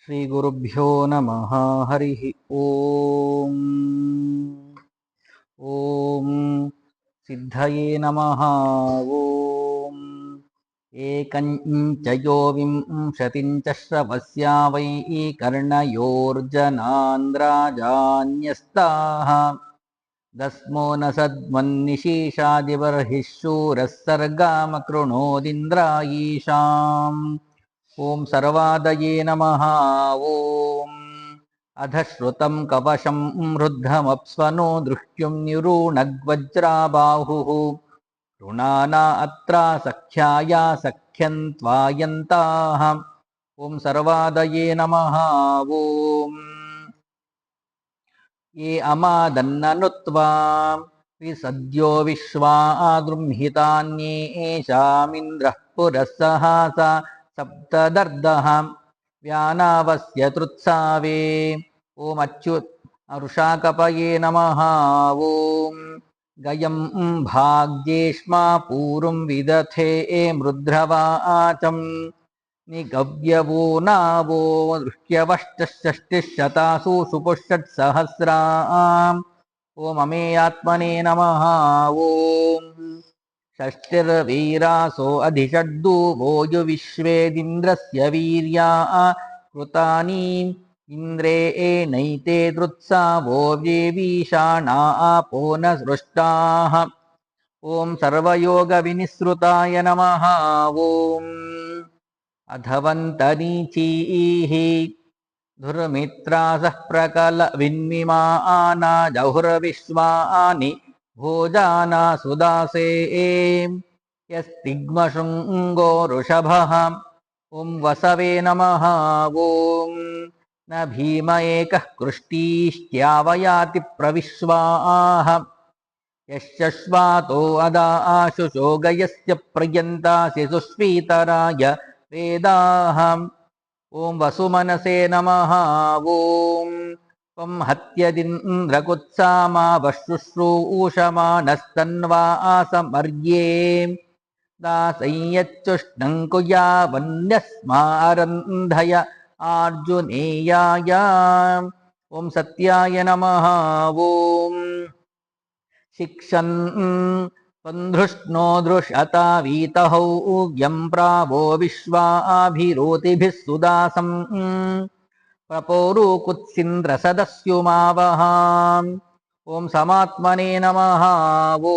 श्रीगुरुभ्यो नमः। हरिः ॐ। ॐ सिद्धये नमः। ॐ एकञ्च यो विंशतिं च श्रवस्या वै कर्णयोर्जनान्द्राजान्यस्ताः दस्मो न सद्मन्निशीषादिबर्हिः शूरः सर्गामकृणोदिन्द्रायीशाम्। ॐ सर्वादये नमः। ॐ अधश्रुतं कवशं रुद्धमप्स्वनो दृष्ट्युं निरूणग्वज्राबाहुः ऋणाना अत्रा सख्याया सख्यं त्वायन्ताः। ॐ सर्वादये नमः। ॐ ये अमादन्ननुत्वा विसद्यो विश्वा दृंहितान्येषामिन्द्रः पुरः सहासा सप्तदर्दः व्यानावस्य तृत्सावे। ॐ नमः। ॐ गयं भाग्येष्मा पूरुं विदथे मृद्रवाचम् निगव्यवो नावो दृष्ट्यवष्टषष्टिशतासु सुपुष्षट्सहस्राम्। ॐ अमेयात्मने नमः। ॐ षष्टिर्वीरासो अधिषड्दुवो युविश्वेदिन्द्रस्य वीर्या कृतानि इन्द्रे एनैते तृत्सावो व्येवीषाणा आपो न सृष्टाः। ॐ सर्वयोगविनिसृताय नमः। ॐ अधवन्तनीचीः धुर्मित्रासः प्रकलविन्मिमाना जहुर्विश्वानि भोजाना सुदासे यस्तिग्मशृङ्गो वृषभः। ॐ वसवे नमः। ॐ न भीम एकः कृष्टीष्ट्यावयाति प्रविश्वाः यश्चश्वातो अदा आशुषो गयस्य प्रियन्तासि सुष्वीतराय वेदाः। ॐ वसुमनसे नमः। ॐ त्वं हत्यदिन्द्रकुत्सामावशुश्रूषमाणस्तन्वा आसमर्ये दासंयच्चुष्णं कुयावन्यस्मारन्धय आर्जुनेयाय। ॐ सत्याय नमः। ॐ शिक्षन् त्वन्धृष्णो दृशता वीतहौ व्यं प्रावो विश्वाभिरोतिभिः सुदासम् प्रपोरुकुत्सिन्द्रसदस्युमावहाम्। ॐ समात्मने नमः। ॐ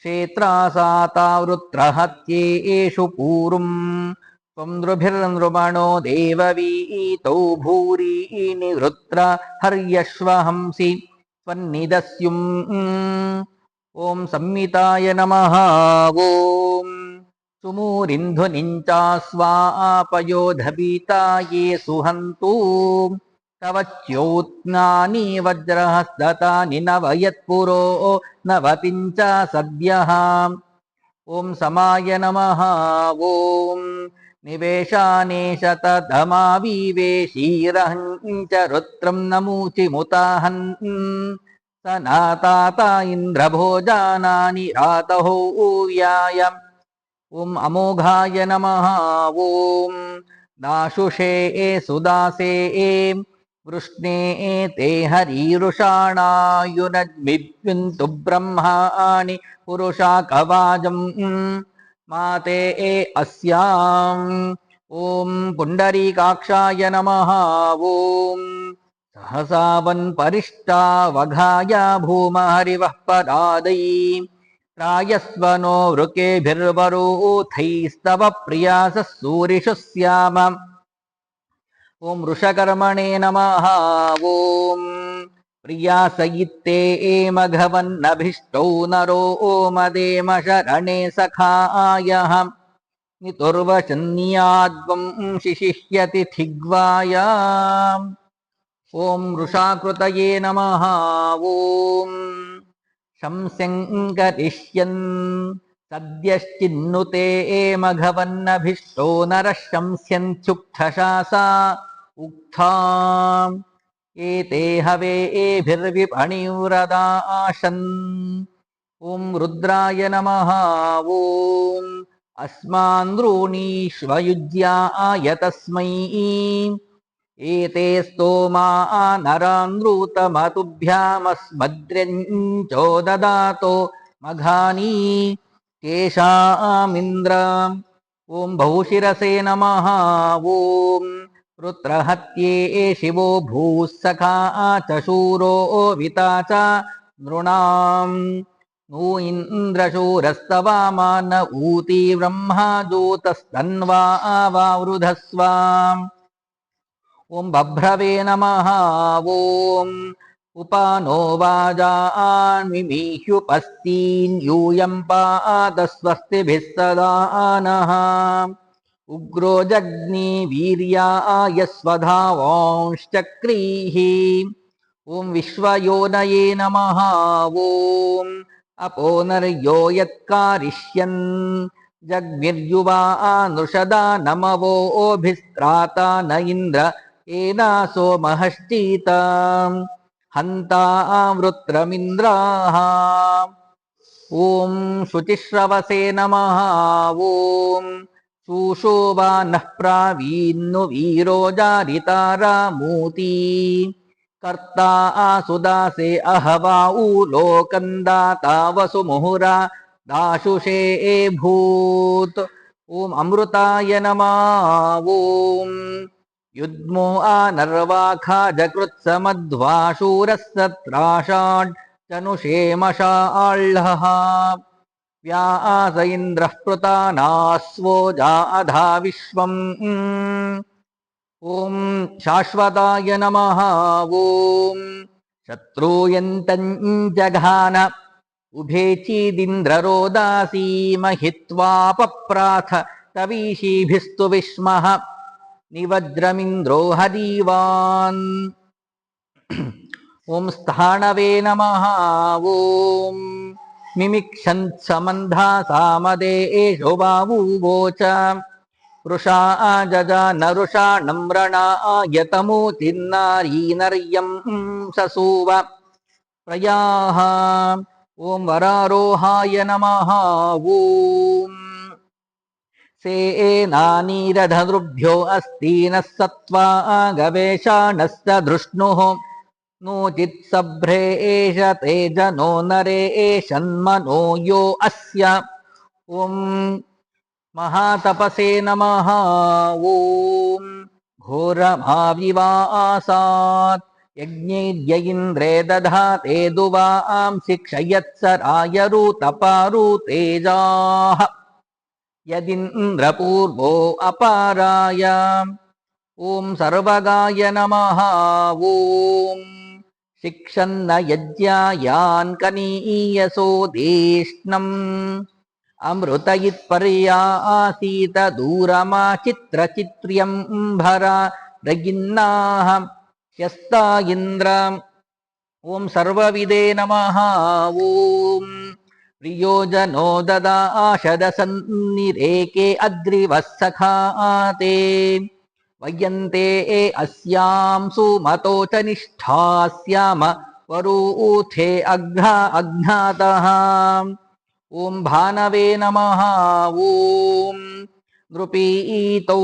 क्षेत्रासातावृत्रहत्येषु पूरुम् त्वं नृभिर्नृमणो देववीतौ भूरि निवृत्र हर्यश्वहंसि त्वन्निदस्युम्। ॐ संमिताय नमः। ॐ सुमूरिन्धुनिञ्चास्वापयोधबीताये सुहन्तु तव च्योत्नानि वज्रहस्ततानि नवयत्पुरो नवतिञ्च सद्यः। ॐ समाय नमः। ॐ निवेशानेशतधमाविवेशीरहञ्च रुद्रं नमूचिमुताहन् सनाताता इन्द्रभोजानानि रातहो ऊयाय। ॐ अमोघाय नमः। ॐ दाशुषे सुदासे वृष्णे ते हरीरुषाणायुनद्मिद्विन्तु ब्रह्माणि पुरुषा कवाजम् माते अस्याम्। ॐ पुण्डरीकाक्षाय नमः। ॐ सहसा वन्परिष्टा वघाय भूमहरिवः पदादै त्रायस्वनो वृकेभिर्वरोथैस्तव प्रियासः सूरिषु स्याम। ॐ वृषकर्मणे नमः। ॐ प्रियासयित्ते मघवन्नभीष्टौ नरो मदेम शरणे सखायः नितुर्वचन्याद्वं शिशिष्यति थिग्वाया। ॐ वृषाकृतये नमः। ॐ शंस्यं करिष्यन् सद्यश्चिन्नुते मघवन्नभीष्टो नरः शंस्यन्त्युक्थशासा उक्थाम् एते हवेभिर्विपणिव्रदाशन्। ॐ रुद्राय नमः। ॐ अस्मान्द्रूणीष्वयुज्याय तस्मै एते स्तोमा नरानृतमतुभ्यामस्मद्र्यञ्चो ददातो मघानी केशामिन्द्र ॐ बहुशिरसे नमः ॐ रुद्रहत्ये शिवो भूः सखा च शूरो विता च नृणाम् नू इन्द्रशूरस्तवामा न ऊती ब्रह्मा दूतस्तन्वा वावृधस्व ॐ बभ्रवे नमः ॐ उपानो वाजान्विमीह्युपस्तीन् यूयं पादस्वस्तिभिः सदा नः उग्रो जग्नि वीर्याय स्वधावांश्चक्रीः ॐ विश्वयोनये नमः ॐ अपोनर्यो यत्कारिष्यन् जग्निर्युवा नृषदा नमवोभिस्त्राता न इन्द्र एनासो महश्चीत हन्ता वृत्रमिन्द्राः ॐ शुचिश्रवसे नमः ॐ शूशोवा नः प्रावीन्नु वीरो जारितारामूती कर्ता आसुदासे अहवा लोकन्दाता वसुमुहुरा दाशुषे भूत् ॐ अमृताय नमः ॐ युग्मो आनर्वाखाजकृत्समध्वाशूरः सत्राषाड् चनुषेमशाळ्हः व्यास इन्द्रः पृतानास्वो जाधा विश्वम् ॐ शाश्वताय नमः ॐ शत्रूयन्तं जघान उभेचीदिन्द्ररोदासी महित्वा पप्राथ तवीशीभिस्तु विस्मः निवज्रमिन्द्रो हरीवान् ॐ स्थाणवे नमः ॐ मिमिक्षन्त् समन्धा सामदे एषो बावूवोच वृषा जजा नरुषा नम्रणा यतमूतिर्नारीनर्यं ससूव प्रयाः ॐ वरारोहाय नमः ॐ सेनानीरधदृभ्यो अस्ति नः सत्त्वा गवेषाणश्च धृष्णुः नोचित्सभ्रे एष ते जनो नरे एषन्मनो यो अस्य ॐ महातपसे नमः ॐ घोरमाविवासात् यज्ञैर्य इन्द्रे दधाते दुवां शिक्षयत्सराय ऋतपारुतेजाः यदिन्द्रपूर्वो अपाराय ॐ सर्वगाय नमः ॐ शिक्षन्न यज्ञायान् कनीयसो देष्णम् अमृतयित्पर्या आसीत दूरमा चित्रचित्र्यं भरा रगिन्नाः यस्ता इन्द्र ॐ सर्वविदे नमः ॐ प्रियोजनो ददाशदसन्निरेके अग्रिवः सखाते वयन्ते अस्यां सुमतो च निष्ठास्याम वरूथे अघ्नातः ॐ भानवे नमः ॐ नृपीतौ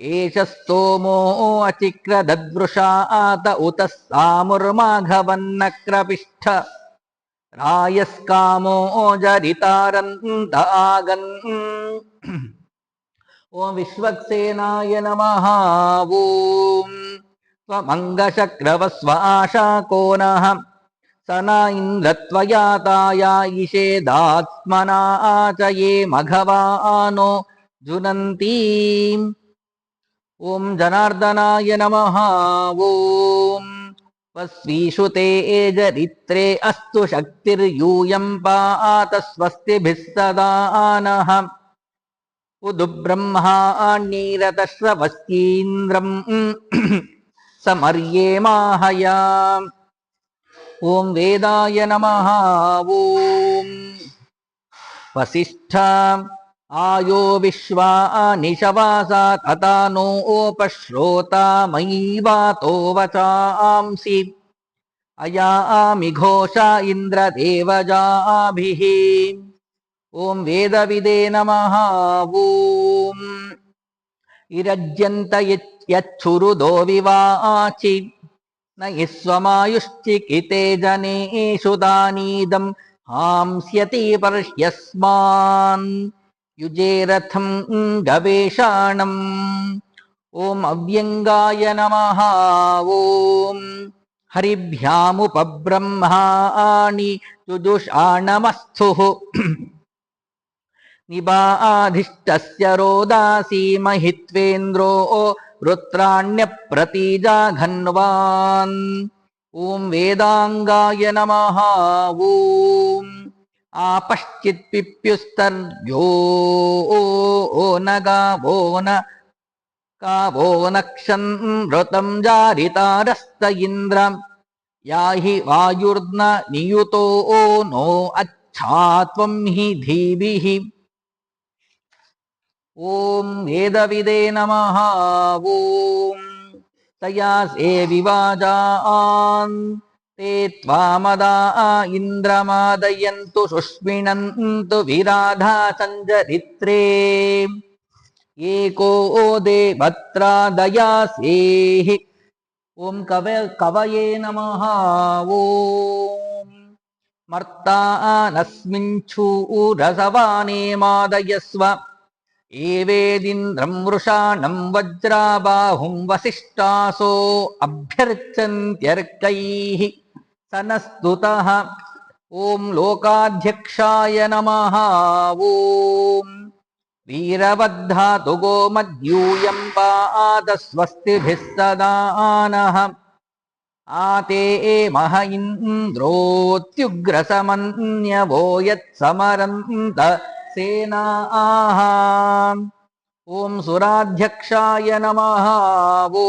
एष स्तोमो अचिक्रदद्वृषात उत सामुर्माघवन्नक्रपिष्ठ रायस्कामो जरितारन्त आगन् ॐ विश्वक्सेनाय नमः ॐ स्वमङ्गशक्रवस्व आशाको नः स न इन्द्रत्वयाताया इषेदात्मना च ये मघवानो जुनन्ति ॐ जनार्दनाय नमः ॐ स्वस्वीषु ते जरित्रे अस्तु शक्तिर्यूयं पात स्वस्तिभिः सदा नः उदुब्रह्माण्यैरतश्रवस्तीन्द्रम् समर्ये माहया ॐ वेदाय नमः ॐ वसिष्ठ आयो विश्वा निशवासा तथा नोपश्रोता मयि वातो वचांसि अयामि घोषा इन्द्रदेवजाभिः ॐ वेदविदे नमः ॐ इरज्यन्त यच्छुरुदो विवाचि न यस्वमायुश्चिकिते जनेषु दानीदं हांस्यति पर्ष्यस्मान् युजेरथं गवेषाणम् ॐ अव्यङ्गाय नमः ॐ हरिभ्यामुपब्रह्माणि जुजुषाणमस्थुः निबाधिष्टस्य रोदासी महित्वेन्द्रो वृत्राण्यप्रतीजाघन्वान् ॐ वेदाङ्गाय नमः ॐ आपश्चित्पिप्युस्तर्यो न गावो न कावो नक्षन्नृतं जारितारस्त इन्द्रं याहि वायुर्न नियुतो नो अच्छात्वं हि धीभिः ॐ वेदविदे नमः ॐ तया सेविवाजान् ते त्वामदा इन्द्रमादयन्तु शुष्मिणन्तु विराधा सञ्जरित्रे एको देवत्रादयासेः ॐ कवये नमः ॐ मर्तानस्मिञ्छूरसवाने मादयस्व एवेदिन्द्रं वृषाणं वज्राबाहुं वसिष्ठासो अभ्यर्चन्त्यर्कैः सनस्तुतः ॐ लोकाध्यक्षाय नमः ॐ वीरवद्धातु गोमद्यूयं पादस्वस्तिभिः सदा नः आते मह इन्द्रोऽत्युग्रसमन्यवो यत्समरन्त सेनाः ॐ सुराध्यक्षाय नमः ॐ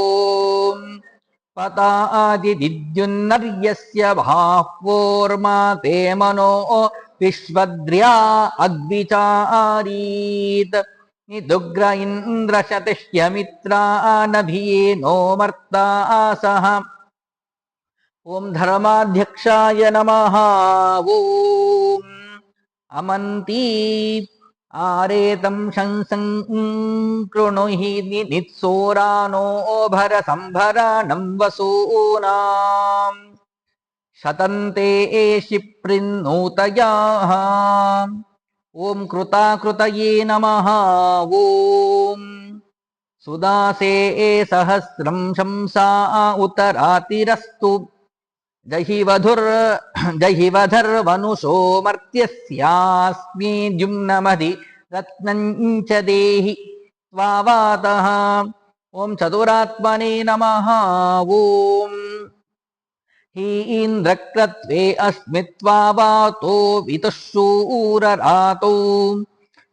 पतादिदिद्युन्नर्यस्य बाह्वोर्मा ते मनो विश्वद्र्या अग्विचारीत् निदुग्र इन्द्रशतिष्यमित्रा नभियेनो मर्तासः ॐ धर्माध्यक्षाय नमः ॐ अमन्ती आरेतं शंसं कृणुहि नित्सोरानो भरसंभराणं वसूनाम् शतन्ते शिप्रिन्नूतयाः ॐ कृताकृतये नमः ॐ सुदासे सहस्रं शंसा उतरातिरस्तु जहिवधर्वनुषो मर्त्यस्यास्मि द्युम्नमधि रत्नञ्च देहि स्वावातः ॐ चतुरात्मने नमः ॐ हीन्द्रक्रत्वे अस्मित्वावातो वितुःशूररातो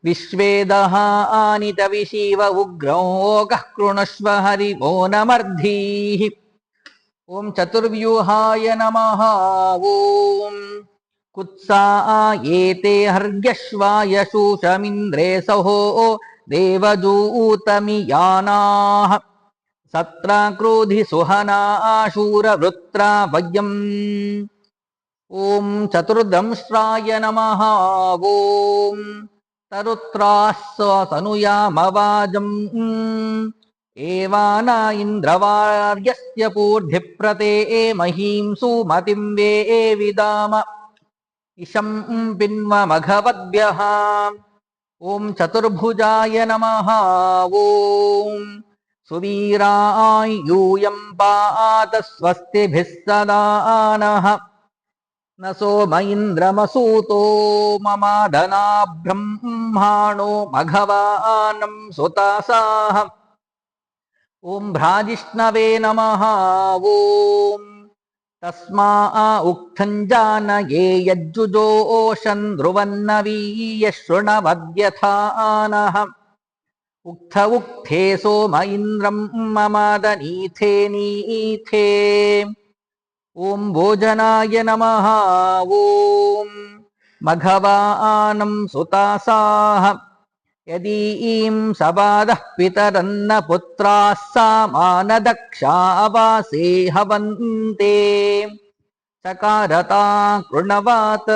विश्वेदः आनितविशीव उग्रौ कः कृणुष्व हरिवो नमर्धीः ॐ चतुर्व्यूहाय नमः ॐ कुत्सा एते हर्यश्वाय शूषमिन्द्रे सहो देवजूतमियानाः सत्राक्रोधि सुहना शूरवृत्रा वयम् ॐ चतुर्दंष्ट्राय नमः ॐ तरुत्राः तनुयामवाजम् एवाना इन्द्रवार्यस्य पूर्धिप्रते महीं सुमतिं वेविदाम इशं पिन्वमघवद्भ्यः ॐ चतुर्भुजाय नमः ॐ सुवीराय यूयं पात स्वस्तिभिः सदा नः न सोम इन्द्रमसूतो ममादना ब्रह्माणो मघवानं सुतासाः ॐ भ्राजिष्णवे नमः ॐ तस्मा उक्थं जानये यज्जुजोषन् ध्रुवन्नवीय शृणवद्यथा नः उक्थ उक्थे सोम इन्द्रं ममादनीथे नीथे ॐ भोजनाय नमः ॐ मघवानं सुतासाः यदीं सबादः पितरन्न पुत्राः सामानदक्षा अवासे हवन्ते चकारता कृणवात्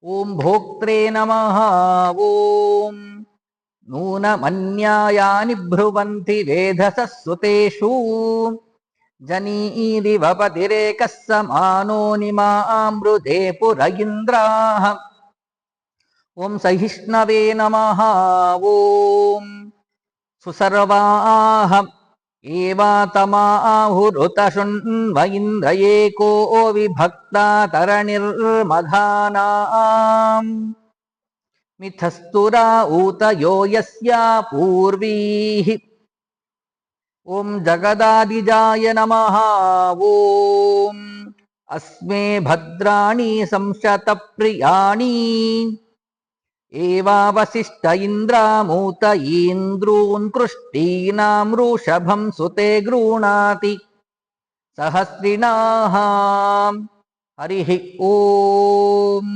ॐ भोक्त्रे नमः ॐ नूनमन्यायानि ब्रुवन्ति वेधसः सुतेषु जनीरिवपतिरेकः समानो निमामृते पुर इन्द्राः ॐ सहिष्णवे नमः ॐ सुसर्वाः एवातमाहुरुतशृण्व इन्द्र एको विभक्ता तरणिर्मधानाम् मिथस्तुरा ऊतयो यस्या पूर्वीः ॐ जगदादिजाय नमः ॐ अस्मे भद्राणि संशतप्रियाणि एवावशिष्ट इन्द्रामूत इन्द्रून् कृष्टीनां वृषभं सुते गृह्णाति सहस्रिणाः हरिः ॐ